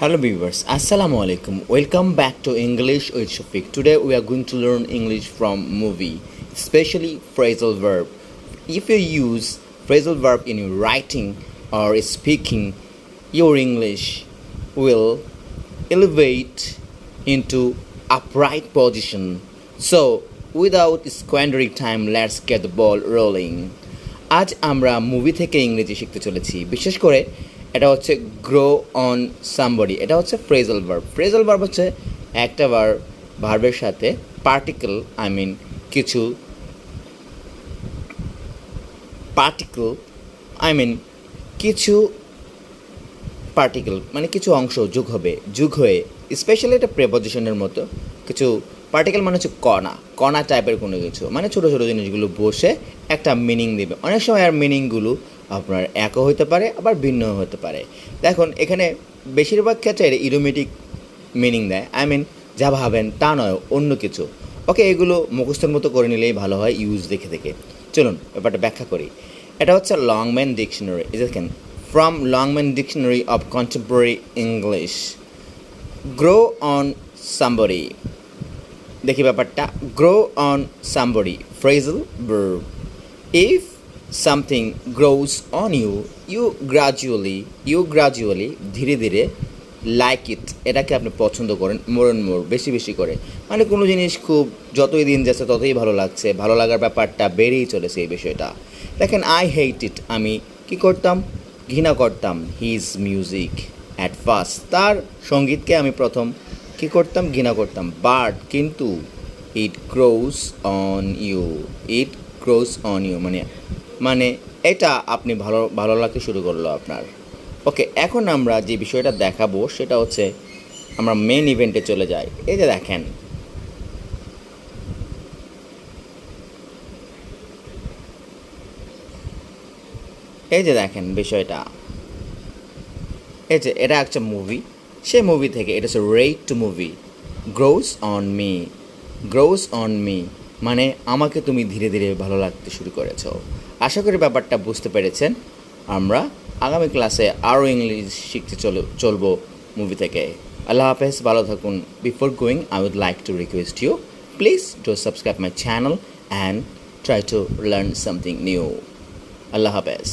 Hello viewers, Assalamu alaikum. Welcome back to English with Shafiq. Today we are going to learn English from movie, especially phrasal verb. If you use phrasal verb in your writing or speaking, your English will elevate into upright position. So, without squandering time, let's get the ball rolling. আজ আমরা movie থেকে ইংরেজি শিখতে চলেছি। বিশেষ করে এটা হচ্ছে গ্রো অন সামবডি। এটা হচ্ছে ফ্রেজাল ভার্ব। ফ্রেজাল ভার্ব হচ্ছে একটা ভার্বের সাথে পার্টিকেল কিছু কিছু পার্টিকেল মানে কিছু অংশ যোগ হয়ে স্পেশালি এটা প্রেপোজিশনের মতো কিছু পার্টিকেল মানে হচ্ছে কণা টাইপের কোনো কিছু মানে ছোটো ছোটো জিনিসগুলো বসে একটা মিনিং দেবে। অনেক সময় আর মিনিংগুলো আপনার একও হতে পারে আবার ভিন্ন হতে পারে। দেখুন এখানে বেশিরভাগ ক্ষেত্রে ইডিওমেটিক মিনিং দেয়, যা ভাবেন তা নয়, অন্য কিছু। ওকে, এগুলো মুখস্থের মতো করে নিলেই ভালো হয় ইউজ দেখে দেখে। চলুন ব্যাপারটা ব্যাখ্যা করি। এটা হচ্ছে লংম্যান ডিকশনারি। দেখেন, from Longman dictionary of contemporary English, grow on somebody. দেখি ব্যাপারটা, grow on somebody phrasal verb. If something grows on you, you gradually ধীরে ধীরে লাইক ইট, এটাকে আপনি পছন্দ করেন মোর অ্যান্ড মোর, বেশি করে। মানে কোনো জিনিস খুব যতই দিন যাচ্ছে ততই ভালো লাগছে, ভালো লাগার ব্যাপারটা বেড়েই চলেছে এই বিষয়টা। দেখেন, আই হেট ইট, আমি কী করতাম, ঘৃণা করতাম হিজ মিউজিক অ্যাট ফার্স্ট, তার সঙ্গীতকে আমি প্রথম কী করতাম, ঘৃণা করতাম। বাট কিন্তু ইট গ্রোস অন ইউ মানে এটা আপনি ভালো লাগতে শুরু করলো আপনার। ওকে, এখন আমরা যে বিষয়টা দেখাবো সেটা হচ্ছে আমরা মেন ইভেন্টে চলে যাই। এই যে দেখেন বিষয়টা, এই যে এটা একটা মুভি, সেই মুভি থেকে এটা হচ্ছে rate to movie. Grows on me মানে আমাকে তুমি ধীরে ধীরে ভালো লাগতে শুরু করেছো। আশা করি ব্যাপারটা বুঝতে পেরেছেন। আমরা আগামী ক্লাসে আরও ইংলিশ শিখতে চলবো মুভি থেকে। আল্লাহ হাফেজ, ভালো থাকুন। Before going I would like to request you, please do subscribe my channel and try to learn something new. আল্লাহ হাফেজ।